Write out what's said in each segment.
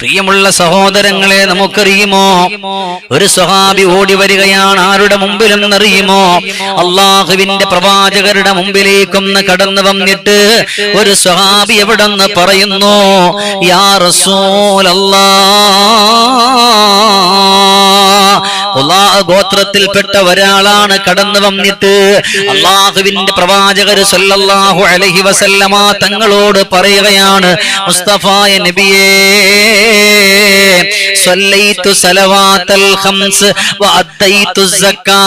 പ്രിയമുള്ള സഹോദരങ്ങളെ, നമുക്കറിയുമോ ഒരു സ്വഹാബി ഓടി വരികയാണ്. ആരുടെ മുമ്പിലെന്നറിയുമോ? അള്ളാഹുവിന്റെ പ്രവാചകരുടെ മുമ്പിലേക്കൊന്ന് കടന്നു വന്നിട്ട് ഒരു സ്വഹാബി എവിടെന്ന് പറയുന്നു, യാ റസൂലല്ലാഹ്, ഗോത്രത്തിൽപ്പെട്ട ഒരാളാണ് കടന്നു വന്നിട്ട് അള്ളാഹുവിന്റെ പ്രവാചകർ സല്ലല്ലാഹു അലൈഹി വസല്ലമ തങ്ങളോട് പറയുകയാണ്, മുസ്തഫായ നബിയേ, സ്വല്ലൈതു സലവാത്തൽ ഖംസ് വഅദ്ദൈതു സക്കാ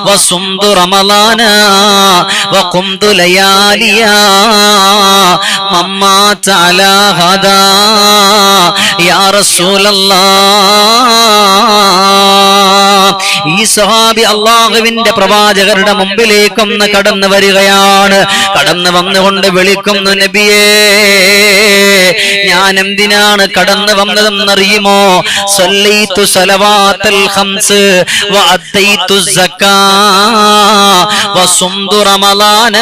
വസുംതു റമളാന വഖുംതു ലയാലിയാ മമ്മാത അലാ ഹദാ യാ റസൂലല്ലാഹ്. ഈ സ്വഹാബി അള്ളാഹുവിന്റെ പ്രവാചകരുടെ മുമ്പിലേക്കൊന്ന് കടന്നു വരികയാണ്. കടന്നു വന്നുകൊണ്ട് വിളിക്കുന്നു, നബിയേ, ഞാൻ എന്തിനാണ് കടന്നു വന്നതെന്നറിയുമോ? സ്വല്ലൈതു സലവാത്തൽ ഖംസ് വഅദ്ദൈതു സക്കാ വസുംതു റമളാന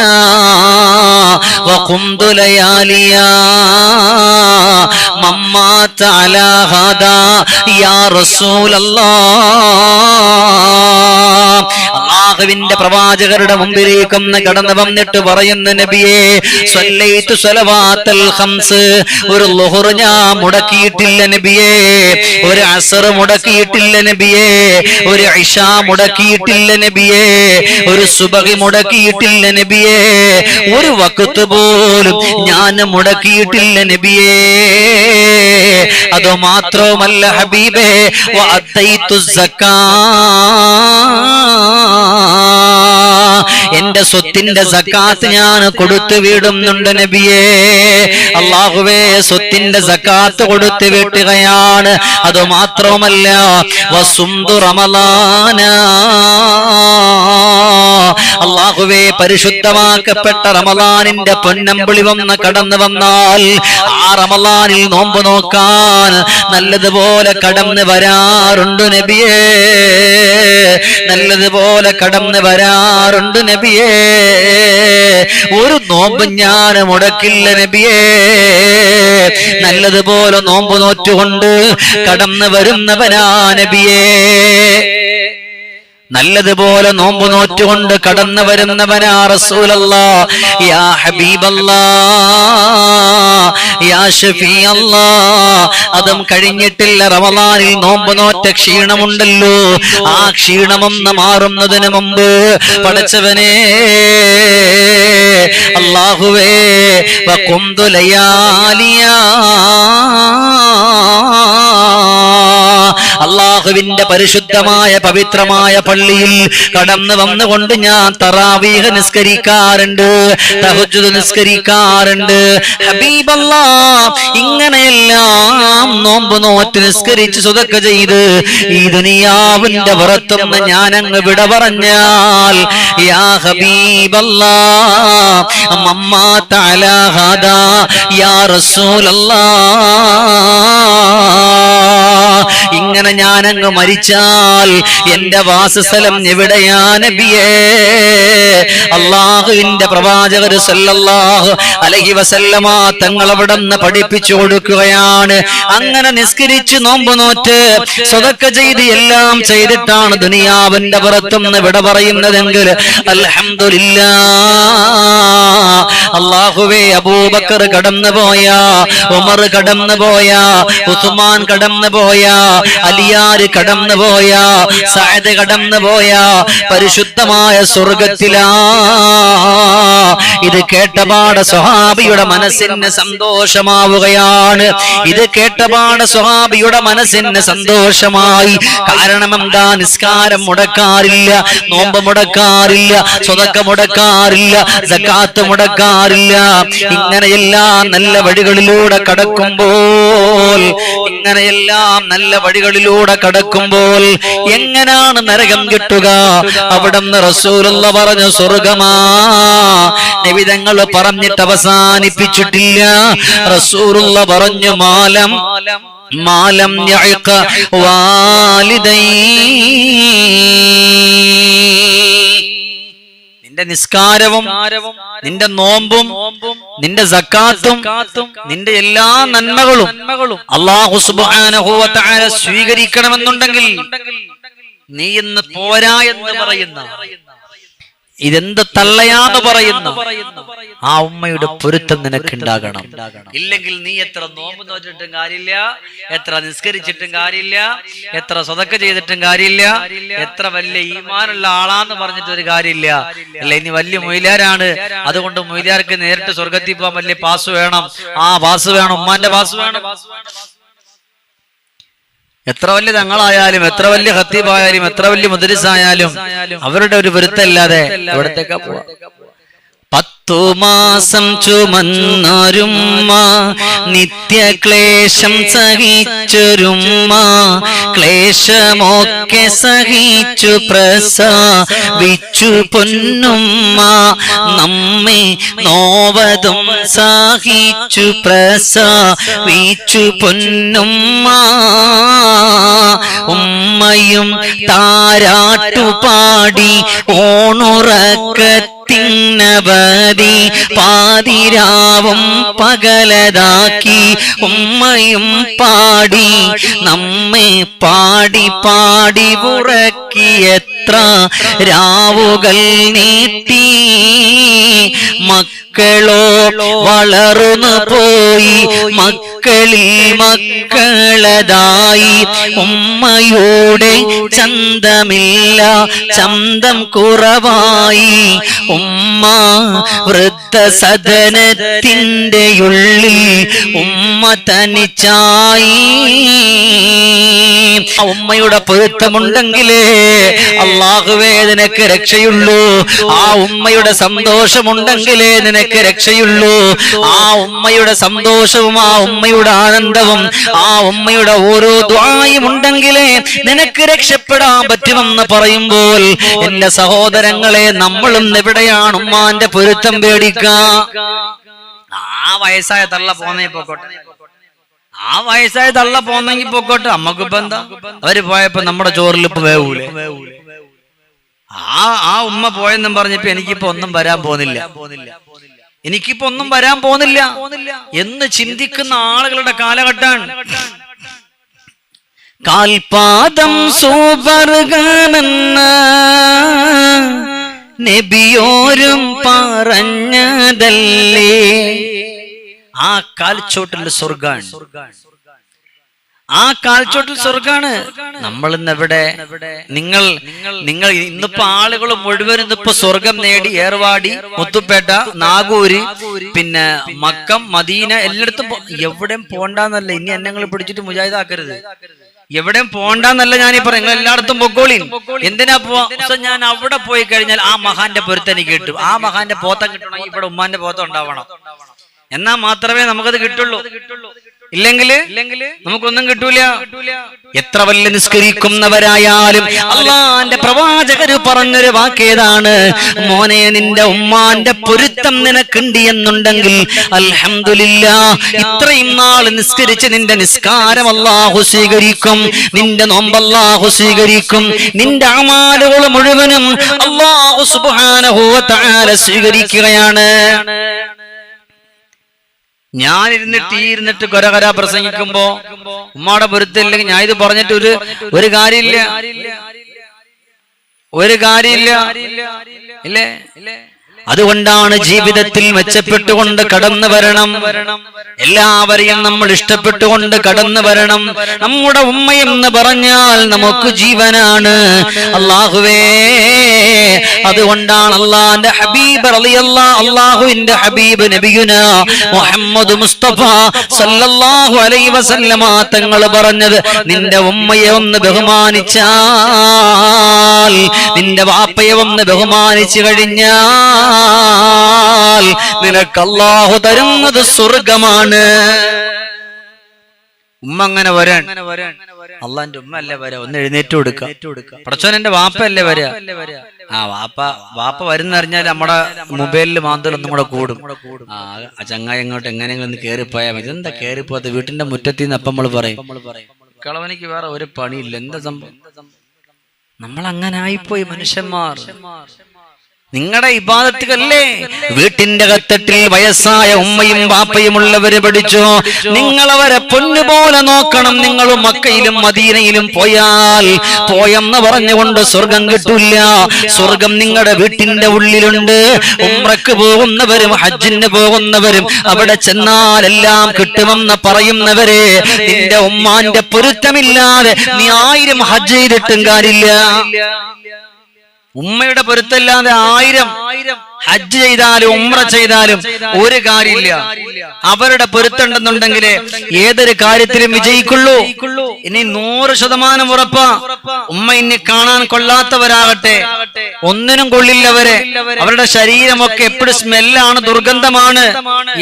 വഖുംതു ലയാലിയാ മമ്മാത അലാ ഹദാ യാ റസൂലല്ലാഹ്. അല്ലാഹുവിന്റെ പ്രവാചകരുടെ മുമ്പിലേക്കൊന്ന് കടന്നു വന്നിട്ട് പറയുന്നു, നബിയേ, സ്വല്ലൈതു സലവാത്തൽ ഖംസ്, ഒരു ളുഹർ ഞാൻ മുടക്കിയിട്ടില്ല നബിയേ, ഒരു അസ്ർ മുടക്കിയിട്ടില്ല നബിയേ, ഒരു ഇശാ മുടക്കിയിട്ടില്ല നബിയേ, ഒരു സുബഹി മുടക്കിയിട്ടില്ല നബിയേ, ഒരു വഖ്ത് പോലും ഞാൻ മുടക്കിയിട്ടില്ല നബിയേ. അത് മാത്രവുമല്ല ഹബീബേ, വഅദ്ദൈതു സക്കാ, എന്റെ സ്വത്തിന്റെ സക്കാത്ത് ഞാൻ കൊടുത്തു വിടുന്നുണ്ട് നബിയേ. അല്ലാഹുവേ, സ്വത്തിന്റെ സക്കാത്ത് കൊടുത്തു വിട്ടുകയാണ്. അത് മാത്രവുമല്ല, വസുംതു റമളാന, അല്ലാഹുവേ, പരിശുദ്ധമാക്കപ്പെട്ട റമളാനിന്റെ പൊന്നമ്പിളി വന്ന് കടന്നു വന്നാൽ ആ റമളാനിൽ നോമ്പ് നോക്കാൻ നല്ലതുപോലെ കടന്നു വരാറുണ്ട് നബിയേ, നല്ലതുപോലെ കടന്നു വരാറുണ്ട് നബിയേ. ഒരു നോമ്പ് ഞാൻ മുടക്കില്ല നബിയേ, നല്ലതുപോലെ നോമ്പ് നോറ്റുകൊണ്ട് കടന്നു വരുന്നവനാ നബിയേ, നല്ലതുപോലെ നോമ്പ് നോറ്റുകൊണ്ട് കടന്നു വരുന്നവനാ റസൂലല്ലാഹ്. യാ ഹബീബല്ലാഹ്, യാ ഷഫീഅല്ലാഹ്. അതും കഴിഞ്ഞിട്ടില്ല, റമളാനിൽ നോമ്പ് നോറ്റ ക്ഷീണമുണ്ടല്ലോ, ആ ക്ഷീണമൊന്ന് മാറുന്നതിന് മുമ്പ് പടച്ചവനേ അല്ലാഹുവേ, വഖുംതു ലയാലിയാ, അള്ളാഹുവിന്റെ പരിശുദ്ധമായ പവിത്രമായ പള്ളിയിൽ കടന്നു വന്നുകൊണ്ട് ഞാൻ തറാവീഹ് നിസ്കരിക്കാറുണ്ട്, തഹജ്ജുദ് നിസ്കരിക്കാറുണ്ട്. ഹബീബല്ലാഹ്, ഇങ്ങനെയെല്ലാം നോമ്പ് നോറ്റ് നിസ്കരിച്ച് സ്വതക്ക ചെയ്ത് ഈ ദുനിയാവിന്റെ പുറത്തുനിന്ന് ഞാൻ അങ്ങ് വിട പറഞ്ഞാൽ, യാ ഹബീബല്ലാഹ്, മമ്മാത അലാ ഹദാ യാ റസൂലല്ലാഹ്, ഇങ്ങനെ ഞാൻ അങ്ങ് മരിച്ചാൽ എന്റെ വാസസ്ഥലം എവിടെയാ നബിയേ? അള്ളാഹുവിന്റെ പ്രവാചകർ സല്ലല്ലാഹു അലൈഹി വസല്ലമ തങ്ങൾ അവിടുന്ന് പഠിപ്പിച്ചു കൊടുക്കുകയാണ്. അങ്ങനെ നിസ്കരിച്ച് നോമ്പ് നോറ്റ് സ്വതക്ക ചെയ്ത് എല്ലാം ചെയ്തിട്ടാണ് ദുനിയാവിന്റെ പുറത്തുനിന്ന് വിട പറയുന്നതെങ്കിൽ അൽഹംദുലില്ലാഹ്, അല്ലാഹുവേ, അബൂബക്കർ കടന്നുപോയ, ഉമർ കടന്നുപോയ, ഉസ്മാൻ കടന്നുപോയ, അലിയാർ കടന്നുപോയ, സഅദ് കടന്നുപോയ പരിശുദ്ധമായ സ്വർഗത്തിലാ. ഇത് കേട്ടപാട് സ്വഹാബിയുടെ മനസ്സിന് സന്തോഷമാവുകയാണ്. ഇത് കേട്ടപാട് സ്വഹാബിയുടെ മനസ്സിന് സന്തോഷമായി. കാരണം എന്താ? നിസ്കാരം മുടക്കാറില്ല, നോമ്പ് മുടക്കാറില്ല, സ്വതക്ക മുടക്കാറില്ല, സകാത്ത് മുടക്കാറില്ല. ഇങ്ങനെയെല്ലാം നല്ല വഴികളിലൂടെ കടക്കുമ്പോൾ, ഇങ്ങനെയെല്ലാം നല്ല വഴികളിലൂടെ കടക്കുമ്പോൾ എങ്ങനെയാണ് നരകം കിട്ടുക? അവിടുന്ന് റസൂലുള്ളാഹി പറഞ്ഞു, സ്വർഗമാ. നബി തങ്ങൾ പറഞ്ഞിട്ട് അവസാനിപ്പിച്ചിട്ടില്ല. റസൂലുള്ളാഹി പറഞ്ഞു, മാലം യഅഖ വാലിദൈ, നിന്റെ നിസ്കാരവും നിന്റെ നോമ്പും നിന്റെ സക്കാത്തും നിന്റെ എല്ലാ നന്മകളും അല്ലാഹു സുബ്ഹാനഹു വ തആല സ്വീകരിക്കണമെന്നുണ്ടെങ്കിൽ നീ ഇന്ന് പോരാ എന്ന് പറയുന്ന, ഇതെന്ത് തള്ളയാന്ന് പറയുന്ന ആ ഉമ്മയുടെ പൊരുത്തം നിനക്കുണ്ടാകണം. ഇല്ലെങ്കിൽ നീ എത്ര നോമ്പ് നോറ്റിട്ടും കാര്യമില്ല, എത്ര നിസ്കരിച്ചിട്ടും കാര്യമില്ല, എത്ര സ്വതക്ക ചെയ്തിട്ടും കാര്യമില്ല, എത്ര വലിയ ഈമാനുള്ള ആളാന്ന് പറഞ്ഞിട്ട് ഒരു കാര്യമില്ല. അല്ല, ഇനി വലിയ മൊയ്ലാരാണ്, അതുകൊണ്ട് മൊയ്ലാർക്ക് നേരിട്ട് സ്വർഗത്തിൽ പോകാൻ വലിയ പാസ് വേണം, ആ പാസ് വേണം, ഉമ്മാന്റെ പാസ് വേണം. എത്ര വലിയ തങ്ങളായാലും എത്ര വലിയ ഖത്തീബായാലും എത്ര വലിയ മുദരിസായാലും അവരുടെ ഒരു പൊരുത്തല്ലാതെ എവിടത്തേക്കാ പോവാ? 10 മാസം ചുമന്നൊരുമ്മ, നിത്യക്ലേശം സഹിച്ചൊരുമ്മ, ക്ലേശമൊക്കെ സഹിച്ചു പ്രസവിച്ചു പൊന്നുമ്മ, നമ്മെ നോവതും സഹിച്ചു പ്രസവിച്ചു പൊന്നുമ്മ. ഉമ്മയും താരാട്ടുപാടി ഓണുറക്കത്തിനവധി പാതിരാവും പകലതാക്കി ഉമ്മയും പാടി നമ്മെ പാടി പാടി ഉറക്കിയെത്ര രാവുകൾ നീട്ടി. മക്കളോ വളർന്നു പോയി, മക്കളിൽ മക്കളതായി, ഉമ്മയുടെ ചന്തമില്ല ചന്തം കുറവായി. ഉമ്മ വൃദ്ധസദനത്തിന്റെ ഉള്ളിൽ ഉമ്മ തനിച്ചായി. ഉമ്മയുടെ പൊരുത്തമുണ്ടെങ്കിലേ അല്ലാഹുവേ നിനക്ക് രക്ഷയുള്ളൂ. ആ ഉമ്മയുടെ സന്തോഷമുണ്ടെങ്കിലേ നിനക്ക് രക്ഷയുള്ളൂ. ആ ഉമ്മയുടെ സന്തോഷവും ആ ഉമ്മയുടെ ആനന്ദവും ആ ഉമ്മയുടെ ഓരോ ദുആയും ഉണ്ടെങ്കിലേ നിനക്ക് രക്ഷപ്പെടാൻ പറ്റുമെന്ന് പറയുമ്പോൾ എന്റെ സഹോദരങ്ങളെ, നമ്മളും എവിടെയാണ് ഉമ്മാന്റെ പൊരുത്തം പേടിക്കുക? ആ വയസ്സായ തള്ള പോന്നേ പൊക്കോട്ടെ, ആ വയസ്സായ തള്ള പോന്നെങ്കിൽ പൊക്കോട്ടെ, നമ്മക്കിപ്പോ എന്താ? അവര് പോയപ്പോ നമ്മുടെ ചോറിൽ ഇപ്പൊ വേവൂലേ? ആ ഉമ്മ പോയെന്നും പറഞ്ഞപ്പോ എനിക്കിപ്പോ ഒന്നും വരാൻ പോകുന്നില്ല, എനിക്കിപ്പോ ഒന്നും വരാൻ പോകുന്നില്ല എന്ന് ചിന്തിക്കുന്ന ആളുകളുടെ കാലഘട്ടമാണ്. കാൽപാദം സുവർഗമെന്ന് നബിയോരും പറഞ്ഞതല്ലേ, ആ കാൽച്ചോട്ടിൽ സ്വർഗാണ്, ആ കാൽച്ചോട്ടിൽ സ്വർഗാണ്. നമ്മൾ ഇന്ന് എവിടെ? നിങ്ങൾ ഇന്നിപ്പോ ആളുകൾ മുഴുവൻ ഇന്നിപ്പോ സ്വർഗം നേടി ഏർവാടി, മുത്തുപേട്ട, നാഗൂര്, പിന്നെ മക്കം, മദീന, എല്ലായിടത്തും എവിടെയും പോണ്ടെന്നല്ല. ഇനി എന്നെ പിടിച്ചിട്ട് മുജാഹിദാക്കരുത്. എവിടെയും പോണ്ടെന്നല്ല ഞാനീ പറയാം. നിങ്ങൾ എല്ലായിടത്തും പൊക്കോളീൻ. എന്തിനാ പോവാ? ഞാൻ അവിടെ പോയി കഴിഞ്ഞാൽ ആ മഹാന്റെ പൊരുത്തം എനിക്ക് കിട്ടും. ആ മഹാന്റെ പോത്തം കിട്ടണമെങ്കിൽ ഇവിടെ ഉമ്മാന്റെ പോത്തം ഉണ്ടാവണം, എന്നാൽ മാത്രമേ നമുക്കത് കിട്ടുള്ളൂ. ഇല്ലെങ്കിൽ നമുക്കൊന്നും കിട്ടൂല. എത്ര വലിയ നിസ്കരിക്കുന്നവരായാലും അള്ളാന്റെ പ്രവാചകര് പറഞ്ഞൊരു വാക്കേതാണ്, മോനെ നിന്റെ ഉമ്മാന്റെ പൊരുത്തം നിനക്കുണ്ട് എന്നുണ്ടെങ്കിൽ അൽഹംദുലില്ലാഹ്, ഇത്രയും നാൾ നിസ്കരിച്ച് നിന്റെ നിസ്കാരം അല്ലാഹു സ്വീകരിക്കും, നിന്റെ നോമ്പ് അല്ലാഹു സ്വീകരിക്കും, നിന്റെ അമാലുകൾ മുഴുവനും അല്ലാഹു സുബ്ഹാനഹു വ തആല സ്വീകരിക്കുകയാണ്. ഞാൻ ഇരുന്നിട്ട് കൊരകര പ്രസംഗിക്കുമ്പോ ഉമ്മാടെ പൊരുത്തില്ലെങ്കിൽ ഞാൻ ഇത് പറഞ്ഞിട്ട് ഒരു കാര്യമില്ല, ഒരു കാര്യമില്ല, ഇല്ലേ? അതുകൊണ്ടാണ് ജീവിതത്തിൽ മെച്ചപ്പെട്ടുകൊണ്ട് കടന്നു വരണം. എല്ലാവരെയും നമ്മൾ ഇഷ്ടപ്പെട്ടുകൊണ്ട് കടന്നു വരണം. നമ്മുടെ ഉമ്മയെന്ന് പറഞ്ഞാൽ നമുക്ക് ജീവനാണ്. അല്ലാഹുവേ, അതുകൊണ്ടാണ് അല്ലാഹുവിന്റെ ഹബീബ് അല്ലാഹുവിന്റെ ഹബീബ് നബിയുനാ മുഹമ്മദ് മുസ്തഫ സല്ലല്ലാഹു അലൈഹി വസല്ലമ തങ്ങൾ പറഞ്ഞത്, നിന്റെ ഉമ്മയെ ഒന്ന് ബഹുമാനിച്ചാൽ, നിന്റെ വാപ്പയെ ഒന്ന് ബഹുമാനിച്ചു കഴിഞ്ഞാൽ നിനക്ക് അല്ലാഹു തരുന്നത് സ്വർഗമാണ്. ഉമ്മ അങ്ങനെ വരാൻ, അള്ളാന്റെ ഉമ്മ അല്ലേ വരാ? ഒന്ന് എഴുന്നേറ്റ് കൊടുക്കുക. പടച്ചോൻ എന്റെ വാപ്പ അല്ലേ വരാ? ആ വാപ്പ വരുന്നറിഞ്ഞാൽ നമ്മുടെ മൊബൈലിൽ മാന്തൽ ഒന്നും കൂടെ കൂടും. ആ ചങ്ങായി എങ്ങോട്ട് എങ്ങനെയെങ്കിലും ഒന്ന് കേറിപ്പോയാൽ മതി. എന്താ കേറിപ്പോയത്? വീട്ടിന്റെ മുറ്റത്തിൽ നിന്ന് അപ്പം നമ്മൾ പറയും, കളവനിക്ക് വേറെ ഒരു പണിയില്ല. എന്താ സംഭവം? നമ്മൾ അങ്ങനെ ആയിപ്പോയി മനുഷ്യന്മാർ. നിങ്ങളുടെ ഇബാദത്തുകളല്ലേ? വീട്ടിന്റെ കത്തട്ടിൽ വയസ്സായ ഉമ്മയും ബാപ്പയും ഉള്ളവര് പഠിച്ചോ, നിങ്ങളവരെ പൊന്നുപോലെ നോക്കണം. നിങ്ങൾ മക്കയിലും മദീനയിലും പോയെന്ന് പറഞ്ഞുകൊണ്ട് സ്വർഗം കിട്ടില്ല. സ്വർഗം നിങ്ങളുടെ വീട്ടിന്റെ ഉള്ളിലുണ്ട്. ഉംറക്ക് പോകുന്നവരും ഹജ്ജിന് പോകുന്നവരും അവിടെ ചെന്നാൽ എല്ലാം കിട്ടുമെന്ന് പറയുന്നവരെ, നിന്റെ ഉമ്മാന്റെ പൊരുത്തമില്ലാതെ നീ 1000 ഹജ്ജ് ചെയ്തിട്ടും കാര്യമില്ല. ഉമ്മയുടെ പൊരുത്തല്ലാതെ 1000 ഹജ്ജ് ചെയ്താലും ഉംറ ചെയ്താലും ഒരു കാര്യമില്ല. അവരുടെ പൊരുത്തുണ്ടെന്നുണ്ടെങ്കിൽ ഏതൊരു കാര്യത്തിലും വിജയിക്കുള്ളൂ. ഇനി 100% ഉറപ്പാ. ഉമ്മ ഇനി കാണാൻ കൊള്ളാത്തവരാകട്ടെ, ഒന്നിനും കൊള്ളില്ലവരെ, അവരുടെ ശരീരമൊക്കെ എപ്പോഴും സ്മെല്ലാണ്, ദുർഗന്ധമാണ്,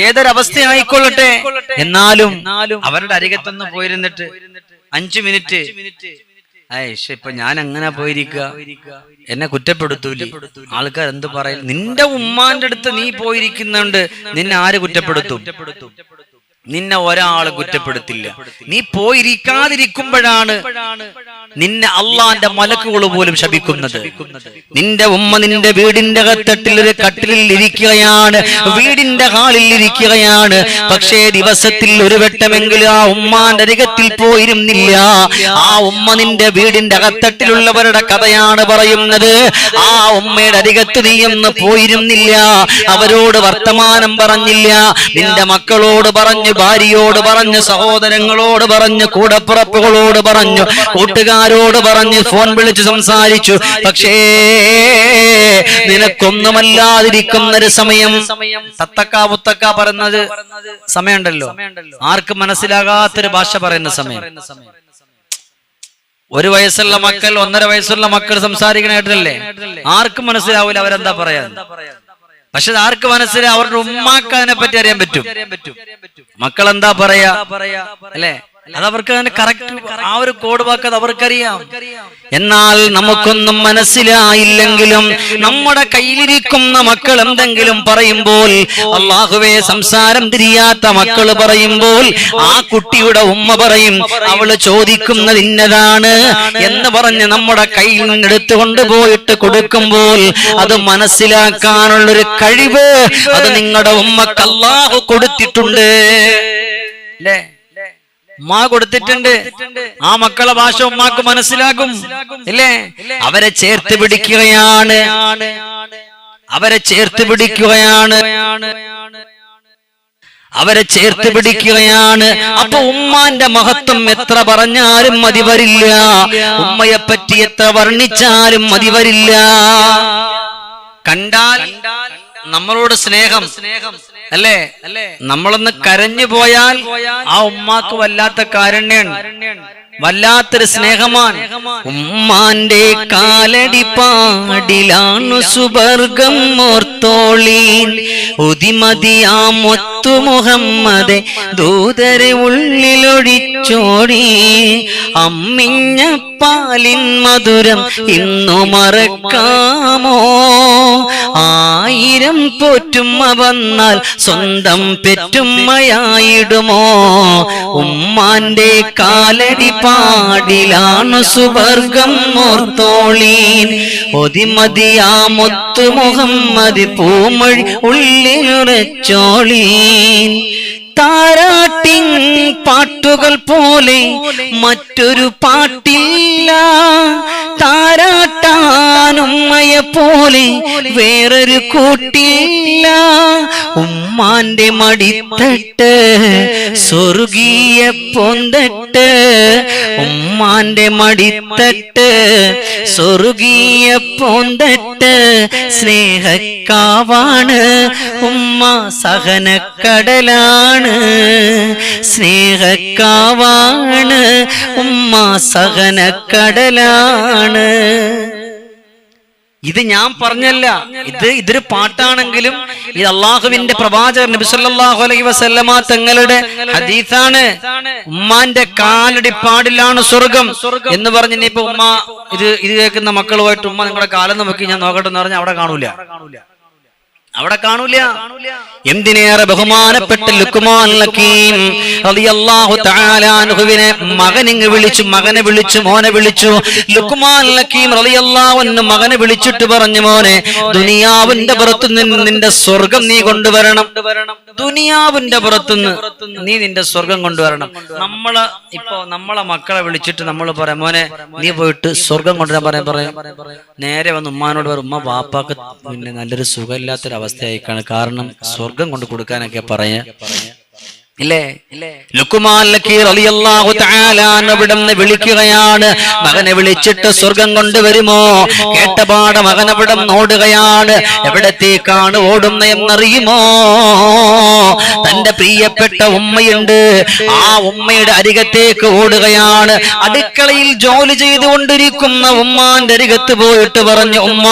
ഏതൊരവസ്ഥയായിക്കൊള്ളട്ടെ, എന്നാലും അവരുടെ അരികത്തൊന്ന് പോയിരുന്നിട്ട് 5 മിനിറ്റ് ഇപ്പൊ ഞാൻ അങ്ങനെ പോയിരിക്കുക, എന്നെ കുറ്റപ്പെടുത്തൂലേ, ആൾക്കാർ എന്ത് പറയും? നിന്റെ ഉമ്മാന്റെ അടുത്ത് നീ പോയിരിക്കുന്നുണ്ട്, നിന്നെ ആര് കുറ്റപ്പെടുത്തും? നിന്നെ ഒരാൾ കുറ്റപ്പെടുത്തില്ല. നീ പോയിരിക്കാതിരിക്കുമ്പോഴാണ് നിന്നെ അള്ളാന്റെ മലക്കുകൾ പോലും ശപിക്കുന്നത്. നിന്റെ ഉമ്മ നിന്റെ വീടിന്റെ കത്തട്ടിൽ ഒരു കട്ടിലിൽ ഇരിക്കുകയാണ്, വീടിന്റെ ഹാളിൽ ഇരിക്കുകയാണ്. പക്ഷേ ദിവസത്തിൽ ഒരു വട്ടമെങ്കിലും ആ ഉമ്മാന്റെ അരികത്തിൽ പോയിരുന്നില്ല. ആ ഉമ്മ നിന്റെ വീടിന്റെ കത്തട്ടിലുള്ളവരുടെ കഥയാണ് പറയുന്നത്. ആ ഉമ്മയുടെ അരികത്ത് നീ ഒന്ന് പോയിരുന്നില്ല, അവരോട് വർത്തമാനം പറഞ്ഞില്ല, നിന്റെ മക്കളോട് പറഞ്ഞു, ഭാര്യയോട് പറഞ്ഞു, സഹോദരങ്ങളോട് പറഞ്ഞു, കൂടപ്പുറപ്പുകളോട് പറഞ്ഞു, കൂട്ടുകാരോട് പറഞ്ഞു, ഫോൺ വിളിച്ച് സംസാരിച്ചു. പക്ഷേ നിനക്കൊന്നുമല്ലാതിരിക്കുന്നൊരു സമയം, തത്തക്ക പുത്തക്ക പറയുന്നത് സമയമുണ്ടല്ലോ, ആർക്കും മനസ്സിലാകാത്തൊരു ഭാഷ പറയുന്ന സമയം. 1 വയസ്സുള്ള മക്കൾ 1.5 വയസ്സുള്ള മക്കൾ സംസാരിക്കണായിട്ടല്ലേ, ആർക്കും മനസ്സിലാവൂല അവരെന്താ പറയാ. പക്ഷെ ആർക്ക് മനസ്സിലായി? അവരുടെ ഉമ്മാക്ക് അതിനെ പറ്റി അറിയാൻ പറ്റും. മക്കൾ എന്താ പറയാ അല്ലെ, അതവർക്ക് കറക്റ്റ് ആ ഒരു കോഡ് വാക്ക് അവർക്കറിയാം. എന്നാൽ നമുക്കൊന്നും മനസ്സിലായില്ലെങ്കിലും നമ്മുടെ കയ്യിലിരിക്കുന്ന മക്കൾ എന്തെങ്കിലും പറയുമ്പോൾ, അല്ലാഹുവേ സംസാരം തിരിയാത്ത മക്കൾ പറയുമ്പോൾ, ആ കുട്ടിയുടെ ഉമ്മ പറയും, അവള് ചോദിക്കുന്നത് ഇന്നതാണ് എന്ന് പറഞ്ഞ് നമ്മുടെ കയ്യിൽ നിന്ന് എടുത്തു കൊണ്ടുപോയിട്ട് കൊടുക്കുമ്പോൾ അത് മനസ്സിലാക്കാനുള്ളൊരു കഴിവ് അത് നിങ്ങളുടെ ഉമ്മക്ക് അല്ലാഹു കൊടുത്തിട്ടുണ്ട് അല്ലേ? ഉമ്മ കൊടുത്തിട്ടുണ്ട്. ആ മക്കളെ ഭാഷ ഉമ്മാക്ക് മനസ്സിലാകും ഇല്ലേ? അവരെ ചേർത്ത് പിടിക്കുകയാണ്, അവരെ ചേർത്ത് പിടിക്കുകയാണ്, അവരെ ചേർത്ത് പിടിക്കുകയാണ്. അപ്പൊ ഉമ്മാന്റെ മഹത്വം എത്ര പറഞ്ഞാലും മതി വരില്ല, ഉമ്മയെ പറ്റി എത്ര വർണ്ണിച്ചാലും മതി വരില്ല. കണ്ടാൽ നമ്മളോട് സ്നേഹം അല്ലേ, നമ്മളൊന്ന് കരഞ്ഞു പോയാൽ ആ ഉമ്മാക്ക് വല്ലാത്ത കാരുണ്യാണ്, വല്ലാത്തൊരു സ്നേഹമാണ്. ഉമ്മാന്റെ കാലടി പാടിലാണു സുബർഗം ഓർത്തോളീൻ, ഉദിമതിയാ മുത്തു മുഹമ്മദെ ദൂതരെ ഉള്ളിലൊഴിച്ചോടി, അമ്മിഞ്ഞ പാലിൻ മധുരം ഇന്നു മറക്കാമോ, 1000 പോറ്റുമ്മ വന്നാൽ സ്വന്തം പെറ്റുമ്മയായിടുമോ, ഉമ്മാന്റെ കാലടി പാടിലാണു സുവർഗം ഓർത്തോളീൻ, ഒതിമതിയാ മുത്തു മുഹമ്മദ് പൂമൊഴി ഉള്ളിലുറച്ചോളീൻ. താരാട്ടിൻ പാട്ടുകൾ പോലെ മറ്റൊരു പാട്ടില്ല, താരാട്ടാനുമ്മയെ പോലെ വേറൊരു കൂട്ടില്ല, ഉമ്മാന്റെ മടിത്തട്ട് സ്വർഗീയ പൊന്തട്ട്, ഉമ്മാന്റെ മടിത്തട്ട് സ്വർഗീയ പൊന്തട്ട്, സ്നേഹക്കാവാണ് ഉമ്മ സഹനക്കടലാണ്, സ്നേഹക്കാവാണ് ഉമ്മ സഹനക്കടലാണ്. ഇത് ഞാൻ പറഞ്ഞല്ല, ഇതൊരു പാട്ടാണെങ്കിലും ഇത് അള്ളാഹുവിന്റെ പ്രവാചകർ നബി സല്ലല്ലാഹു അലൈഹി വസല്ലമ തങ്ങളുടെ ഹദീസാണ്. ഉമ്മാന്റെ കാലടി പാടിലാണ് സ്വർഗം എന്ന് പറഞ്ഞ് ഇനിയിപ്പോ ഉമ്മ ഇത് കേൾക്കുന്ന മക്കളുമായിട്ട് ഉമ്മ നിങ്ങളുടെ കാലം നോക്കി ഞാൻ നോക്കട്ടെ എന്ന് പറഞ്ഞാൽ അവിടെ കാണൂല. അവിടെ കാണൂല. എന്തിനേറെ ബഹുമാനപ്പെട്ട ലുക്മാൻ ഹക്കീം റളിയല്ലാഹു തആല അൻഹുവിനെ മകനെ വിളിച്ചു മോനെ വിളിച്ചു. ലുക്മാൻ ഹക്കീം റളിയല്ലാഹു അൻഹു മകനെ വിളിച്ചിട്ട് പറഞ്ഞു, മോനെ, ദുനിയാവിന്റെ പുറത്തുനിന്ന് നിന്റെ സ്വർഗം നീ കൊണ്ടുവരണം. ദുനിയാവിന്റെ പുറത്തുനിന്ന് നീ നിന്റെ സ്വർഗം കൊണ്ടുവരണം. നമ്മളെ മക്കളെ വിളിച്ചിട്ട് നമ്മൾ പറയാം, മോനെ നീ പോയിട്ട് സ്വർഗം കൊണ്ടുവരാൻ പറയാം. നേരെ വന്ന് ഉമ്മാനോട് പറയും, ഉമ്മ വാപ്പാക്ക് പിന്നെ നല്ലൊരു സുഖമില്ലാത്തൊരവസ്ഥയായിക്കാണ്, കാരണം സ്വർഗം കൊണ്ട് കൊടുക്കാനൊക്കെ പറയാ ഇല്ലേ? ലുക്മാൻ ഹക്കീം റളിയല്ലാഹു തആല അവിടുന്ന് വിളിക്കുകയാണ്, മകനെ വിളിച്ചിട്ട് സ്വർഗം കൊണ്ടുവരുമോ? കേട്ടപാട് മകൻ അവിടെ ഓടുകയാണ്. എവിടത്തേക്കാണ് ഓടുന്ന എന്നറിയുമോ? തന്റെ പ്രിയപ്പെട്ട ഉമ്മയുണ്ട്, ആ ഉമ്മയുടെ അരികത്തേക്ക് ഓടുകയാണ്. അടുക്കളയിൽ ജോലി ചെയ്തുകൊണ്ടിരിക്കുന്ന ഉമ്മാന്റെ അരികത്ത് പോയിട്ട് പറഞ്ഞു, ഉമ്മ,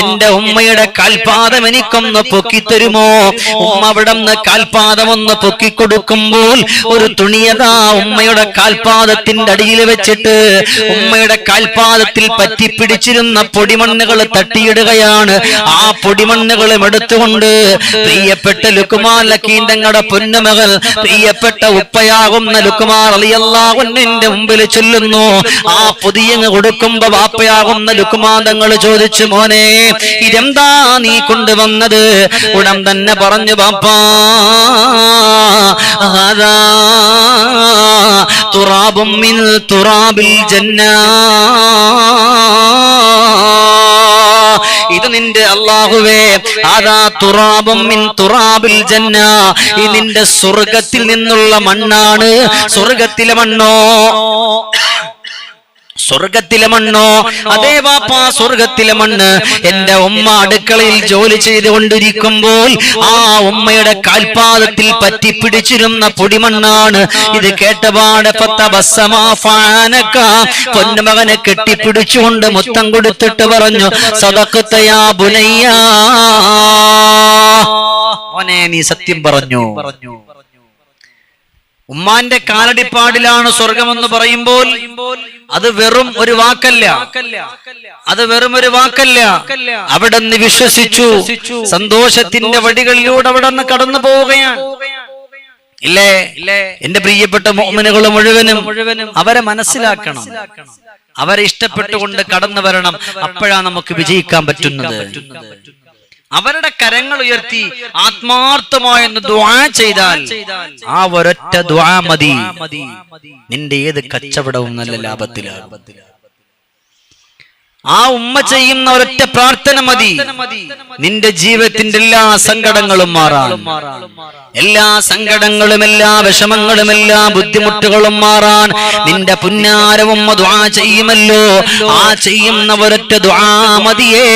എന്റെ ഉമ്മയുടെ കാൽപാദം എനിക്കൊന്ന് പൊക്കിത്തരുമോ? ഉമ്മ അവിടെ നിന്ന് കാൽപാദം ഒന്ന് പൊക്കി കൊടുക്കുമ്പോൾ ഒരു തുണിയതാ ഉമ്മയുടെ കാൽപാദത്തിന്റെ അടിയിൽ വെച്ചിട്ട് ഉമ്മയുടെ കാൽപാദത്തിൽ പറ്റിപ്പിടിച്ചിരുന്ന പൊടിമണ്ണുകൾ തട്ടിയിടുകയാണ്. ആ പൊടിമണ്ണുകളും എടുത്തുകൊണ്ട് പ്രിയപ്പെട്ട ലുക്മാൻ ഹക്കീം തങ്ങളുടെ പൊന്നുമകൾ, പ്രിയപ്പെട്ട ഉപ്പയാകുന്ന ലുക്മാൻ റളിയല്ലാഹു അൻഹുവിന്റെ മുമ്പിൽ ചെല്ലുന്നു. ആ പൊതിയങ്ങ് കൊടുക്കുമ്പോ വാപ്പയാകുന്ന ലുക്മാൻ തങ്ങൾ ചോദിച്ചു, മോനെ, ഇതെന്താ നീ കൊണ്ടുവന്നത്? ഉടൻ തന്നെ പറഞ്ഞു, ബാപ്പാ, هذا تراب من تراب الجنة. ഇത് നിന്റെ അല്ലാഹുവേ, അതാ തുറാബും മിൻ തുറാബിൽ ജന്ന, ഇത് നിന്റെ സ്വർഗ്ഗത്തിൽ നിന്നുള്ള മണ്ണാണ്. സ്വർഗ്ഗത്തിലെ മണ്ണോ? സ്വർഗത്തിലെ മണ്ണോ? അതേ വാപ്പാ, സ്വർഗത്തിലെ മണ്ണ്. എന്റെ ഉമ്മ അടുക്കളയിൽ ജോലി ചെയ്തുകൊണ്ടിരിക്കുമ്പോൾ ആ ഉമ്മയുടെ കാൽപാദത്തിൽ പറ്റിപ്പിടിച്ചിരുന്ന പൊടിമണ്ണാണ്. ഇത് കേട്ടപാട് പൊന്നുമകനെ കെട്ടിപ്പിടിച്ചുകൊണ്ട് മുത്തം കൊടുത്തിട്ട് പറഞ്ഞു, സദഖത യാ ബുനയ്യ, മോനെ നീ സത്യം പറഞ്ഞു. ഉമ്മാന്റെ കാലടിപ്പാടിലാണ് സ്വർഗമെന്ന് പറയുമ്പോൾ അത് വെറും ഒരു വാക്കല്ല, അവിടെ നിന്ന് വിശ്വസിച്ചു. സന്തോഷത്തിന്റെ വഴികളിലൂടെ അവിടെ നിന്ന് കടന്നു പോവുകയാണ്. ഇല്ലേ? എന്റെ പ്രിയപ്പെട്ട മുഅ്മിനുകൾ മുഴുവനും അവരെ മനസ്സിലാക്കണം, അവരെ ഇഷ്ടപ്പെട്ടുകൊണ്ട് കടന്നു വരണം. അപ്പോഴാണ് നമുക്ക് വിജയിക്കാൻ പറ്റുന്നത്. അവരുടെ കരങ്ങൾ ഉയർത്തി ആത്മാർത്ഥമായെന്ന് ദുആ ചെയ്താൽ ആ ഒരൊറ്റ ദുആ മതി, നിന്റെ ഏത് കച്ചവടവും നല്ല ലാഭത്തിലാകും. ആ ഉമ്മ ചെയ്യുന്ന ഒരൊറ്റ പ്രാർത്ഥന മതി, നിന്റെ ജീവിതത്തിന്റെ എല്ലാ സങ്കടങ്ങളും മാറാൻ, എല്ലാ സങ്കടങ്ങളും, എല്ലാ വിഷമങ്ങളും, എല്ലാ ബുദ്ധിമുട്ടുകളും മാറാൻ നിന്റെ പുന്നാര ഉമ്മ ദുആ ചെയ്യുമല്ലോ. ആ ചെയ്യുന്ന ഒരൊറ്റ ദുആ മതിയേ.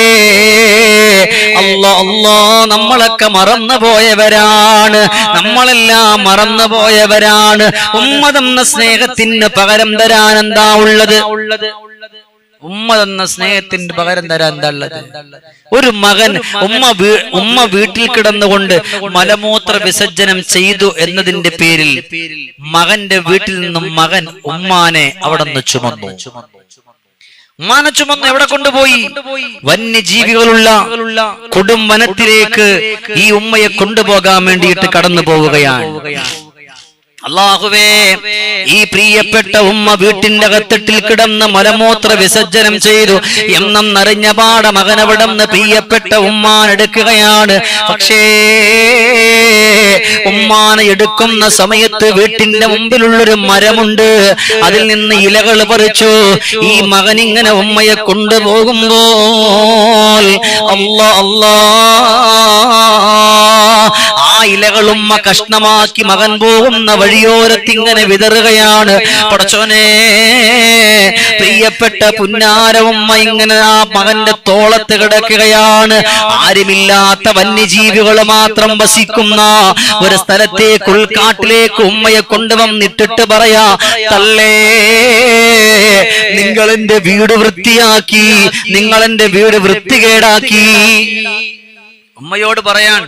അല്ലാഹ് അല്ലാഹ്, നമ്മളൊക്കെ മറന്നുപോയവരാണ്, നമ്മളെല്ലാം മറന്നുപോയവരാണ്. ഉമ്മ തന്ന സ്നേഹത്തിന് പകരം തരാൻ എന്താ ഉള്ളത്? ഉമ്മ തന്ന സ്നേഹത്തിന് പകരം തരാൻ എന്താ ഉള്ളത്? ഒരു മകൻ ഉമ്മ വീട്ടിൽ കിടന്നുകൊണ്ട് മലമൂത്ര വിസർജനം ചെയ്തു എന്നതിന്റെ പേരിൽ മകന്റെ വീട്ടിൽ നിന്നും മകൻ ഉമ്മാനെ അവിടെ നിന്ന് ചുമന്നു. എവിടെ കൊണ്ടുപോയി? വന്യജീവികളുള്ള കൊടും വനത്തിലേക്ക് ഈ ഉമ്മയെ കൊണ്ടുപോകാൻ വേണ്ടിയിട്ട് കടന്നു പോവുകയാണ്. അല്ലാഹുവേ, ഈ പ്രിയപ്പെട്ട ഉമ്മ വീട്ടിന്റെ അകത്തട്ടിൽ കിടന്ന് മലമൂത്ര വിസർജനം ചെയ്തു എന്നറിഞ്ഞ പാട മകനവിടന്ന് പ്രിയപ്പെട്ട ഉമ്മാൻ എടുക്കുകയാണ്. പക്ഷേ ഉമ്മാനെ എടുക്കുന്ന സമയത്ത് വീട്ടിന്റെ മുമ്പിലുള്ളൊരു മരമുണ്ട്, അതിൽ നിന്ന് ഇലകൾ പറിച്ചു. ഈ മകൻ ഇങ്ങനെ ഉമ്മയെ കൊണ്ടുപോകുമ്പോൾ ആ ഇലകൾ ഉമ്മ കഷ്ണമാക്കി മകൻ പോകുന്ന വഴിയോരത്തിങ്ങനെ വിതറുകയാണ്. പടച്ചോനെ, പ്രിയപ്പെട്ട പുന്നാര ഉമ്മ ഇങ്ങനെ ആ മകന്റെ തോളത്ത് കിടക്കുകയാണ്. ആരുമില്ലാത്ത വന്യജീവികൾ മാത്രം വസിക്കുന്ന ഒരു സ്ഥലത്തേക്ക്, ഉൾക്കാട്ടിലേക്ക് ഉമ്മയെ കൊണ്ടുവന്നിട്ടിട്ട് പറയാ, തള്ളേ, നിങ്ങളെന്റെ വീട് വൃത്തിയാക്കി, നിങ്ങളെന്റെ വീട് വൃത്തികേടാക്കി. ഉമ്മയോട് പറയാൻ,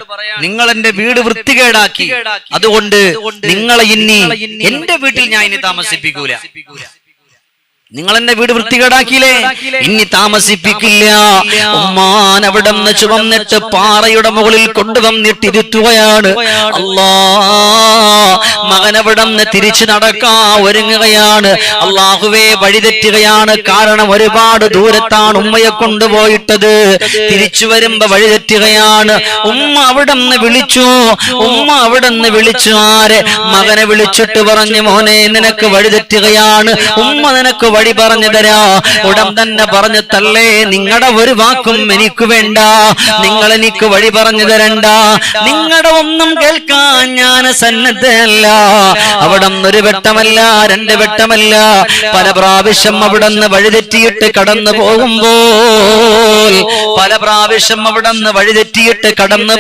നിങ്ങൾ എന്റെ വീട് വൃത്തികേടാക്കി, അതുകൊണ്ട് നിങ്ങളെ ഇനി എന്റെ വീട്ടിൽ ഞാൻ ഇനി താമസിപ്പിക്കൂല. നിങ്ങൾ എന്റെ വീട് വൃത്തികേടാക്കിയില്ലേ, ഇനി താമസിപ്പിക്കില്ല. ഉമ്മാൻ അവിടെ നിന്ന് ചുമന്നിട്ട് പാറയുടെ മുകളിൽ കൊണ്ടുവന്നിട്ട് ഇരുത്തുകയാണ്. അല്ലാ, മകൻ അവിടെ നിന്ന് തിരിച്ചു നടക്കാൻ ഒരുങ്ങുകയാണ്. അള്ളാഹുവേ, വഴിതെറ്റുകയാണ്. കാരണം ഒരുപാട് ദൂരത്താണ് ഉമ്മയെ കൊണ്ടുപോയിട്ടത്. തിരിച്ചു വരുമ്പോ വഴിതെറ്റുകയാണ്. ഉമ്മ അവിടെ നിന്ന് വിളിച്ചു. ആരെ? മകനെ വിളിച്ചിട്ട് പറഞ്ഞു, മോനെ, നിനക്ക് വഴിതെറ്റുകയാണ്, ഉമ്മ നിനക്ക് വഴി പറഞ്ഞു തരാ. ഉടൻ തന്നെ പറഞ്ഞു, തള്ളേ, നിങ്ങളുടെ ഒരു വാക്കും എനിക്ക് വേണ്ട, നിങ്ങൾ എനിക്ക് വഴി പറഞ്ഞു തരണ്ട, നിങ്ങളുടെ ഒന്നും കേൾക്കാൻ ഞാൻ സന്നദ്ധല്ല. അവിടെ ഒരു വെട്ടമല്ല, രണ്ട് വെട്ടമല്ല, പല പ്രാവശ്യം അവിടെ നിന്ന് വഴിതെറ്റിയിട്ട് കടന്നു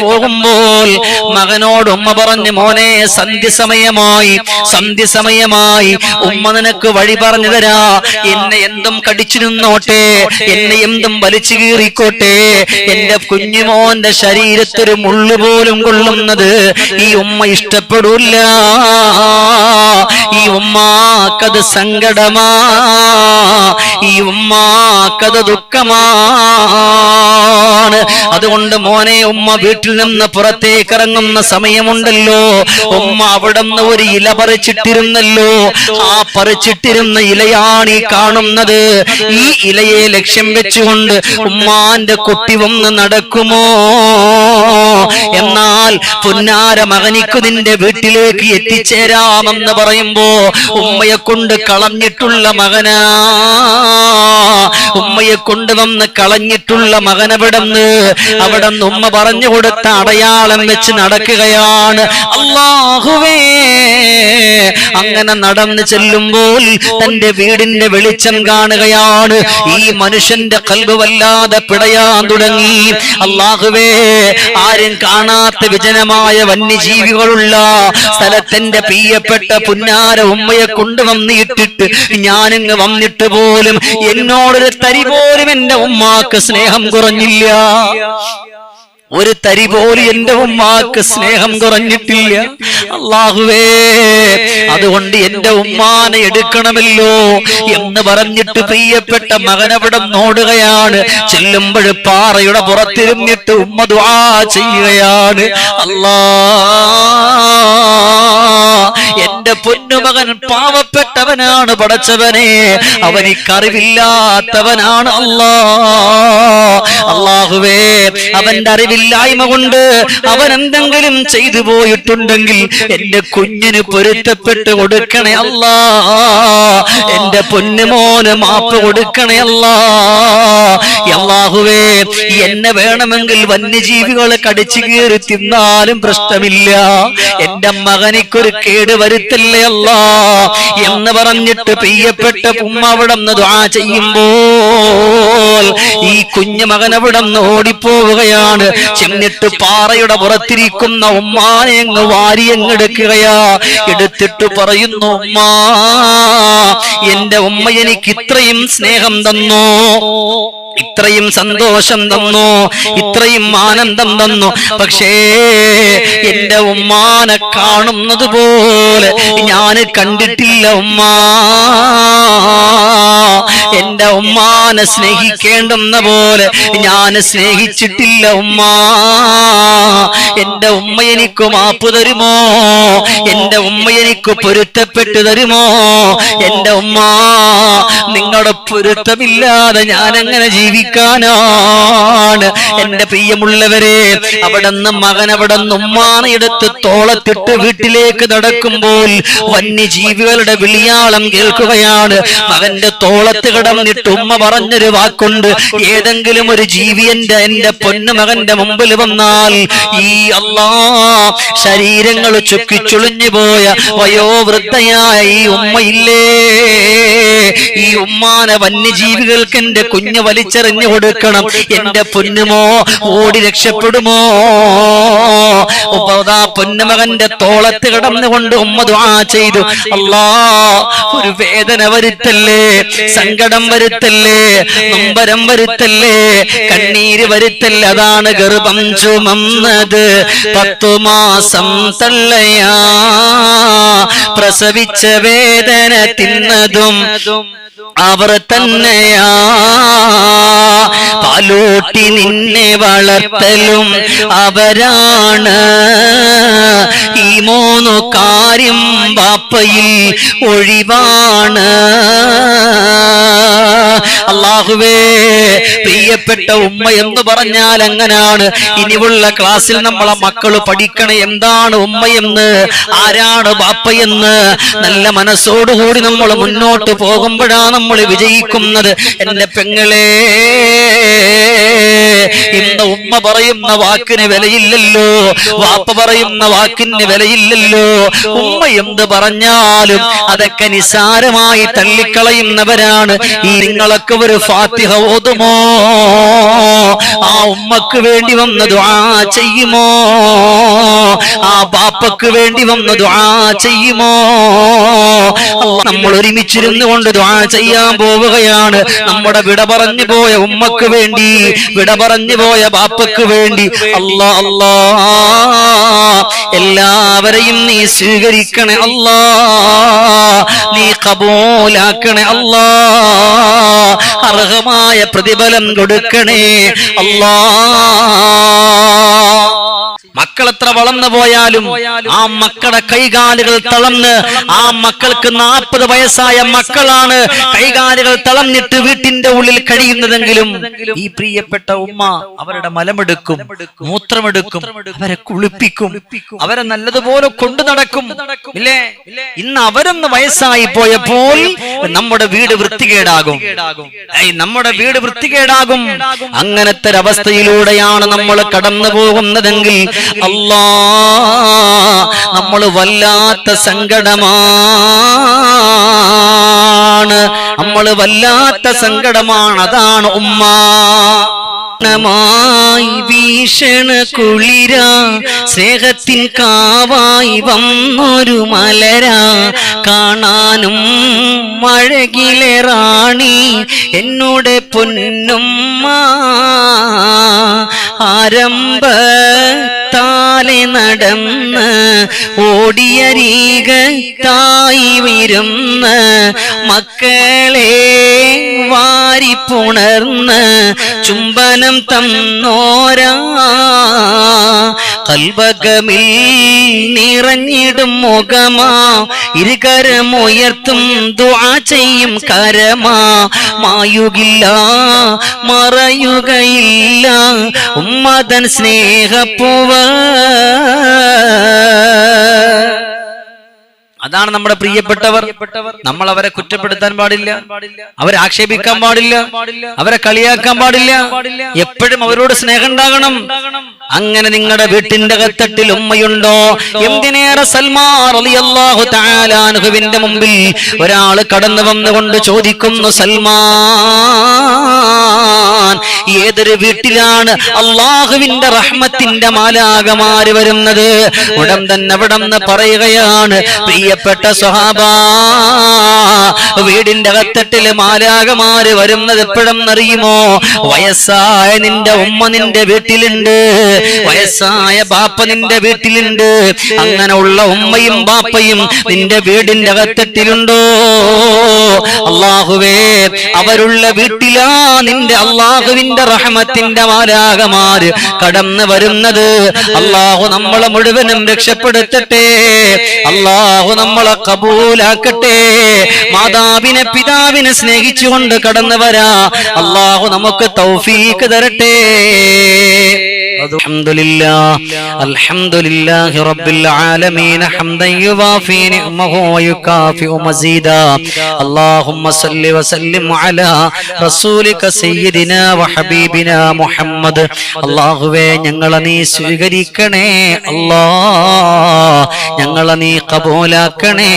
പോകുമ്പോൾ മകനോട് ഉമ്മ പറഞ്ഞു, മോനെ, സന്ധ്യസമയമായി, ഉമ്മ നിനക്ക് വഴി പറഞ്ഞു തരാ. എന്നെ എന്തും കടിച്ചു നിന്നോട്ടെ, എന്നെ എന്തും വലിച്ചു കീറിക്കോട്ടെ, എന്റെ കുഞ്ഞുമോന്റെ ശരീരത്തൊരു മുള്ളു പോലും കൊള്ളുന്നത് ഈ ഉമ്മ ഇഷ്ടപ്പെടൂല. ഈ ഉമ്മാക്കത് സങ്കടമാ, ഈ ഉമ്മാക്കത് ദുഃഖമാണ്. അതുകൊണ്ട് മോനെ, ഉമ്മ വീട്ടിൽ നിന്ന് പുറത്തേക്ക് ഇറങ്ങുന്ന സമയമുണ്ടല്ലോ, ഉമ്മ അവിടെ നിന്ന് ഒരു ഇല പറിച്ചിട്ടിരുന്നല്ലോ, ആ പറിച്ചിട്ടിരുന്ന ഇലയാണ് ഈ കാണുന്നത്. ഈ ഇലയെ ലക്ഷ്യം വെച്ചുകൊണ്ട് ഉമ്മാന്റെ കുട്ടി വന്ന് നടക്കുമോ? എന്നാൽ പൊന്നാര മകനിക്കു നിന്റെ വീട്ടിലേക്ക് എത്തിച്ചേരാമെന്ന് പറയുമ്പോ ഉമ്മയെ കൊണ്ട് കളഞ്ഞിട്ടുള്ള മകനാ, ഉമ്മയെ കൊണ്ടുവന്ന് കളഞ്ഞിട്ടുള്ള മകനവിടന്ന് ഉമ്മ പറഞ്ഞു കൊടുത്ത അടയാളം വെച്ച് നടക്കുകയാണ്. അല്ലാഹുവേ, അങ്ങനെ നടന്നു ചെല്ലുമ്പോൾ തന്റെ വീടിന്റെ വെളിച്ചം കാണുകയാണ്. ഈ മനുഷ്യന്റെ ഖൽബ് വല്ലാതെ പിടയാൻ തുടങ്ങി. അല്ലാഹുവേ, ആരും കാണാത്ത വിജനമായ വന്യജീവികളുള്ള സ്ഥലത്തിന്റെ പ്രിയപ്പെട്ട പുന്നാര ഉമ്മയെ കൊണ്ടുവന്നിട്ടിട്ട് ഞാനിങ്ങ് വന്നിട്ട് പോലും എന്നോടൊരു തരി പോലും എന്റെ ഉമ്മാക്ക് സ്നേഹം കുറഞ്ഞില്ല. ഒരു തരി പോലും എന്റെ ഉമ്മാക്ക് സ്നേഹം കുറഞ്ഞിട്ടില്ല. അല്ലാഹുവേ, അതുകൊണ്ട് എന്റെ ഉമ്മാനെ എടുക്കണമല്ലോ എന്ന് പറഞ്ഞിട്ട് പ്രിയപ്പെട്ട മകനവിടെ നോടുകയാണ്. ചെല്ലുമ്പോൾ പാറയുടെ പുറത്തിരുന്നിട്ട് ഉമ്മ ദുആ ചെയ്യുകയാണ്. അല്ലാ, എന്റെ പൊന്നുമകൻ പാവപ്പെട്ടവനാണ് പടച്ചവനെ, അവനിക്കറിവില്ലാത്തവനാണ്. അല്ലാഹുവേ, അവന്റെ അറിവില്ലായ്മ കൊണ്ട് അവൻ എന്തെങ്കിലും ചെയ്തു പോയിട്ടുണ്ടെങ്കിൽ എന്റെ കുഞ്ഞിന് പൊരുത്തപ്പെട്ട് കൊടുക്കണേ അല്ലാ, എന്റെ പൊന്നുമോന് മാപ്പ് കൊടുക്കണേ അല്ലാ. അല്ലാഹുവേ, എന്നെ വേണമെങ്കിൽ വന്യജീവികളെ കടിച്ചു കീറി തിന്നാലും പ്രശ്നമില്ല, എന്റെ മകനിക്കൊരു കേട് വരുത്തല്ലേ അല്ലാ എന്ന് പറഞ്ഞിട്ട് പ്രിയപ്പെട്ട ഉമ്മ അവിടെ നിന്ന് ദുആ ചെയ്യുമ്പോൾ ഈ കുഞ്ഞു മകൻ അവിടെ നിന്ന് ഓടിപ്പോവുകയാണ്. ചെന്നിട്ട് പാറയുടെ പുറത്തിരിക്കുന്ന ഉമ്മാനെ അങ്ങ് വാരിയങ്ങെടുക്കുകയാ. എടുത്തിട്ട് പറയുന്നു, ഉമ്മാ, എന്റെ ഉമ്മ എനിക്ക് ഇത്രയും സ്നേഹം തന്നു, ഇത്രയും സന്തോഷം തന്നു, ഇത്രയും ആനന്ദം തന്നു, പക്ഷേ എന്റെ ഉമ്മാനെ കാണുന്നത് പോലെ ഞാൻ കണ്ടിട്ടില്ല ഉമ്മ. എന്റെ ഉമ്മാനെ സ്നേഹിക്കേണ്ടുന്ന പോലെ ഞാൻ സ്നേഹിച്ചിട്ടില്ല ഉമ്മ. എന്റെ ഉമ്മ എനിക്ക് മാപ്പ് തരുമോ? എന്റെ ഉമ്മ എനിക്ക് പൊരുത്തപ്പെട്ടു തരുമോ? എന്റെ ഉമ്മ, നിങ്ങളുടെ പൊരുത്തമില്ലാതെ ഞാൻ എങ്ങനെ ജീവിക്കാനാണ്? എന്റെ പ്രിയമുള്ളവരെ, അവിടുന്ന് മകൻ അവിടുന്ന് ഉമ്മാനെ എടുത്ത് തോളത്തിട്ട് വീട്ടിലേക്ക് നടക്കുമ്പോൾ വന്യജീവികളുടെ വിളിയാളം കേൾക്കുകയാണ്. മകന്റെ തോളത്ത് കിടന്നിട്ട് ഉമ്മ പറഞ്ഞൊരു വാക്കുണ്ട്, ഏതെങ്കിലും ഒരു ജീവി എന്റെ പൊന്നു മകന്റെ മുമ്പിൽ വന്നാൽ ഈ ശരീരങ്ങൾ ചുക്കിച്ചുളിഞ്ഞു പോയ വയോവൃദ്ധയായ ഈ ഉമ്മയില്ലേ, ഈ ഉമ്മാനെ വന്യജീവികൾക്ക് എന്റെ കുഞ്ഞ് വലിച്ചെറിഞ്ഞു കൊടുക്കണം. എന്റെ പൊന്നുമോ ഓടി രക്ഷപ്പെടുമോ? പൊന്നുമകന്റെ തോളത്ത് കിടന്നുകൊണ്ട് ഉമ്മ ദുആ ചെയ്തു, അല്ലാ, ഒരു വേദന വരുത്തല്ലേ, സങ്കടം വരുത്തല്ലേ, നൊമ്പരം വരുത്തല്ലേ, കണ്ണീര് വരുത്തല്ലേ. അതാണ് ഗർഭം ചുമന്നത് 10 മാസം തള്ളയാ, പ്രസവിച്ച വേദന തിന്നതും അവർ തന്നെയാ പാലൂട്ടി നിന്നെ വളർത്തലും അവരാണ്. ഈ മൂന്നു കാര്യം ബാപ്പയിൽ ഒഴിവാണ്. അല്ലാഹുവേ, പ്രിയപ്പെട്ട ഉമ്മ എന്ന് പറഞ്ഞാൽ അങ്ങനാണ്. ഇനിയുള്ള ക്ലാസ്സിൽ നമ്മളെ മക്കള് പഠിക്കണേ എന്താണ് ഉമ്മയെന്ന്, ആരാണ് ബാപ്പയെന്ന്. നല്ല മനസ്സോടുകൂടി നമ്മൾ മുന്നോട്ട് പോകുമ്പോഴാണ് നമ്മൾ വിജയിക്കുന്നത്. എന്റെ പെങ്ങളെ, ഇന്ന് ഉമ്മ പറയുന്ന വാക്കിന് വിലയില്ലല്ലോ, വാപ്പ പറയുന്ന വാക്കിന് വിലയില്ലല്ലോ. ഉമ്മ എന്ത് പറഞ്ഞാലും അതൊക്കെ നിസാരമായി തള്ളിക്കളയുന്നവരാണ്. ഈ നിങ്ങളൊക്കെ ഒരു ഫാത്തിഹ ഓതുമോ? ആ ഉമ്മക്ക് വേണ്ടി വന്ന് ദുആ ചെയ്യുമോ? ആ ബാപ്പക്ക് വേണ്ടി വന്ന് ദുആ ചെയ്യുമോ? നമ്മൾ ഒരുമിച്ചിരുന്നു കൊണ്ട് ദുആ ചെയ്യാൻ പോവുകയാണ്. നമ്മുടെ വിട പറഞ്ഞു പോയ ഉമ്മക്ക് വേണ്ടി, വിട പറഞ്ഞു പോയ ബാപ്പക്ക് വേണ്ടി. അല്ലാ അല്ലാ, എല്ലാവരെയും നീ സ്വീകരിക്കണേ അല്ലാ, നീ കബൂലാക്കണേ അല്ലാ, അർഹമായ പ്രതിഫലം കൊടുക്കണേ അല്ലാ. മക്കൾ എത്ര വളർന്നു പോയാലും ആ മക്കളുടെ കൈകാലുകൾ തളർന്ന്, ആ മക്കൾക്ക് 40 വയസ്സായ മക്കളാണ് കൈകാലുകൾ തളർന്നിട്ട് വീട്ടിന്റെ ഉള്ളിൽ കഴിയുന്നതെങ്കിലും ഈ പ്രിയപ്പെട്ട ഉമ്മ അവരുടെ മലമെടുക്കും, മൂത്രമെടുക്കും, അവരെ കുളിപ്പിക്കും, അവരെ നല്ലതുപോലെ കൊണ്ടു നടക്കും. ഇല്ലേ? ഇന്ന് അവരൊന്ന് വയസ്സായി പോയപ്പോൾ നമ്മുടെ വീട് വൃത്തികേടാകും, നമ്മുടെ വീട് വൃത്തികേടാകും. അങ്ങനത്തെ ഒരവസ്ഥയിലൂടെയാണ് നമ്മൾ കടന്നു പോകുന്നതെങ്കിൽ അല്ലാ, നമ്മൾ വല്ലാത്ത സങ്കടമാണ്, നമ്മൾ വല്ലാത്ത സങ്കടമാണ്. അതാണ് ഉമ്മ. ഭീഷണ കുളിര സ്നേഹത്തിൻ കാവായി വന്നൊരു മലര, കാണാനും മഴകിലെ റാണി എന്നോട് പൊന്നുമ്മ. ആരംഭത്താലെ നടന്ന് ഓടിയരീകത്തായി വിരുന്ന് മക്കളെ വാരിപ്പുണർന്ന് ചുംബനം തന്നോരാ, കൽബകമിൽ നിറഞ്ഞിടും മുഖമാ, ഇരുകരമുയർത്തും ദുആ ചെയ്യും കരമാ. മായുകില്ല മറയുകയില്ല ഉമ്മതൻ സ്നേഹപ്പൂവ്. അതാണ് നമ്മുടെ പ്രിയപ്പെട്ടവർ. നമ്മൾ അവരെ കുറ്റപ്പെടുത്താൻ പാടില്ല, അവരെ ആക്ഷേപിക്കാൻ പാടില്ല, അവരെ കളിയാക്കാൻ പാടില്ല. എപ്പോഴും അവരോട് സ്നേഹം ഉണ്ടാകണം. അങ്ങനെ നിങ്ങളുടെ വീട്ടിന്റെ അകത്തട്ടിൽ ഉമ്മയുണ്ടോ? എന്തിനേറെ സൽമാൻ റളിയല്ലാഹു തആല അൻഹുവിന്റെ മുമ്പിൽ ഒരാൾ കടന്നു വന്നുകൊണ്ട് ചോദിക്കുന്നു, സൽമാൻ, ഏതൊരു വീട്ടിലാണ് അള്ളാഹുവിന്റെ റഹ്മത്തിന്റെ മാലാകമാര് വരുന്നത്? ഉടൻ തന്നെ അവിടെന്ന് പറയുകയാണ്, പ്രിയപ്പെട്ട സ്വഹാബാ, വീടിന്റെ അകത്തട്ടില് മാലാകമാര് വരുന്നത് എപ്പോഴെന്നറിയുമോ? വയസ്സായ നിന്റെ ഉമ്മ നിന്റെ വീട്ടിലുണ്ട്, വയസ്സായ ബാപ്പ നിന്റെ വീട്ടിലുണ്ട്. അങ്ങനെ ഉള്ള ഉമ്മയും ബാപ്പയും നിന്റെ വീടിന്റെ അകത്തട്ടിലുണ്ടോ? അല്ലാഹുവേ, അവരുള്ള വീട്ടിലാ നിന്റെ അള്ളാഹുവിന്റെ റഹ്മത്തിന്റെ മാലാകമാര് കടന്നു വരുന്നത്. അല്ലാഹു നമ്മളെ മുഴുവനും രക്ഷപ്പെടുത്തട്ടെ, അല്ലാഹു നമ്മളെ കബൂലാക്കട്ടെ. മാതാവിനെ പിതാവിനെ സ്നേഹിച്ചുകൊണ്ട് കടന്നു വരാ അല്ലാഹു നമുക്ക് തൗഫീഖ് തരട്ടെ. അൽഹംദുലില്ലാഹി റബ്ബിൽ ആലമീൻ ഹംദൻ യുവാഫി നിഅമഹു വയുകാഫിഉ മസീദാ. അല്ലാഹുമ്മ സല്ലി വസല്ലിം അലാ റസൂലിക സയ്യിദിനാ വഹബീബിനാ മുഹമ്മദ്. അല്ലാഹുവേ, ഞങ്ങളെ നീ സ്വീകരിക്കണേ അല്ലാഹ്, ഞങ്ങളെ നീ കബൂലാക്കണേ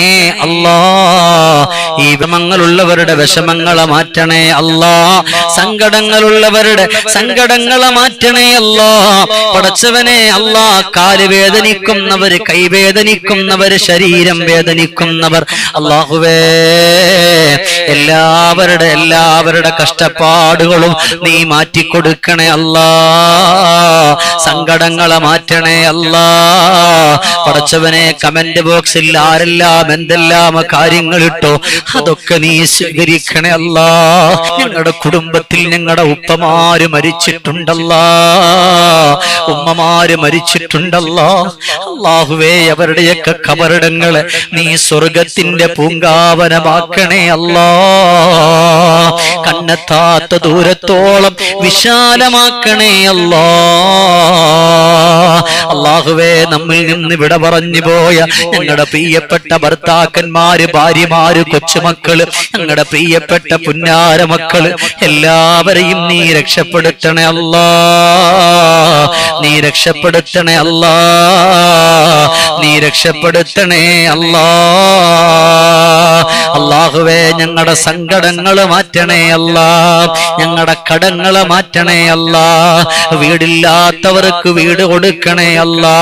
അല്ലാഹ്. ഈ വിഷമങ്ങളുള്ളവരുടെ വിഷമങ്ങളെ മാറ്റണേ അല്ലാഹ്, സങ്കടങ്ങളുള്ളവരുടെ സങ്കടങ്ങളെ മാറ്റണേ അല്ലാഹ്. പടച്ചവനെ അല്ലാഹ്, കാല് വേദനിക്കുന്നവർ, കൈവേദനിക്കുന്നവർ, ശരീരം വേദനിക്കുന്നവർ, അല്ലാഹുവേ എല്ലാവരുടെ കഷ്ടപ്പാടുകളും നീ മാറ്റിക്കൊടുക്കണേ അല്ലാ, സങ്കടങ്ങളെ മാറ്റണേ അല്ലാ. പടച്ചവനെ, കമന്റ് ബോക്സിൽ ആരെല്ലാം എന്തെല്ലാം കാര്യങ്ങൾ ഇട്ടോ അതൊക്കെ നീ സ്വീകരിക്കണേ അല്ലാ. ഞങ്ങളുടെ കുടുംബത്തിൽ ഞങ്ങളുടെ ഉപ്പമാര് മരിച്ചിട്ടുണ്ടല്ലാ, ഉമ്മമാര് മരിച്ചിട്ടുണ്ടല്ലോ. അല്ലാഹുവേ, അവരുടെയൊക്കെ ഖബറിടങ്ങളെ നീ സ്വർഗത്തിന്റെ പൂങ്കാവനമാക്കണേ അല്ലാ. കണ്ണെത്താത്ത ദൂരത്തോളം വിശാലമാക്കണേ അല്ലാ. അല്ലാഹുവേ, നമ്മിൽ നിന്ന് വിട പറഞ്ഞു പോയ ഞങ്ങളുടെ പ്രിയപ്പെട്ട ഭർത്താക്കന്മാര്, ഭാര്യമാര്, കൊച്ചുമക്കള്, ഞങ്ങളുടെ പ്രിയപ്പെട്ട പുന്നാര മക്കള് എല്ലാവരെയും നീ രക്ഷപ്പെടുത്തണേ അല്ലാ, നീ രക്ഷപ്പെടുത്തണേ അല്ലാ, നീ രക്ഷപ്പെടുത്തണേ അല്ലാ. അല്ലാഹുവേ, ഞങ്ങളുടെ സങ്കടങ്ങള് മാറ്റണേ അല്ലാ, ഞങ്ങളുടെ കടങ്ങള് മാറ്റണേ അല്ലാ. വീടില്ലാത്തവർക്ക് വീട് കൊടുക്കണേ അല്ലാ.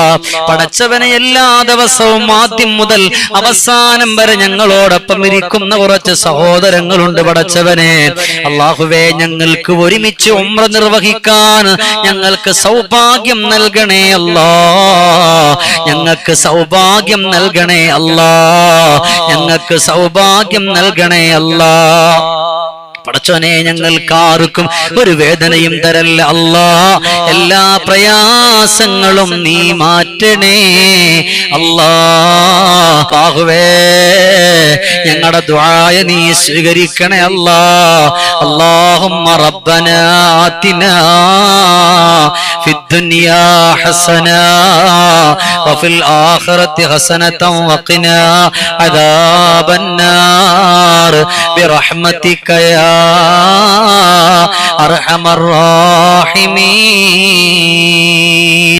പടച്ചവനെ, എല്ലാ ദിവസവും ആദ്യം മുതൽ അവസാനം വരെ ഞങ്ങളോടൊപ്പം ഇരിക്കുന്ന കുറച്ച് സഹോദരങ്ങളുണ്ട് പടച്ചവനെ. അല്ലാഹുവേ, ഞങ്ങൾക്ക് ഒരുമിച്ച് ഉംറ നിർവഹിക്കാൻ ഞങ്ങൾക്ക് സൗഭാഗ്യം നൽകണേ അല്ലാ, ഞങ്ങൾക്ക് സൗഭാഗ്യം നൽകണേ അല്ലാ, ഞങ്ങൾക്ക് സൗഭാഗ്യം നൽകണേ അല്ലാ. പടച്ചോനെ, ഞങ്ങൾക്കാർക്കും ഒരു വേദനയും തരല്ല അല്ലാ. എല്ലാ പ്രയാസങ്ങളും നീ മാറ്റണേ അല്ലാ. അല്ലാഹുവേ, ഞങ്ങളുടെ ദുആയ നീ സ്വീകരിക്കണേ അല്ലാ. അല്ലാഹുമ്മ റബ്ബനാ ആതിനാ ഫിദ്ദുനിയാ ഹസന വഫിൽ ആഖിറതി ഹസനതൻ വഖിനാ അദാബന്നാർ ബിറഹ്മതിക യാ അർഹമർ റഹീമീൻ.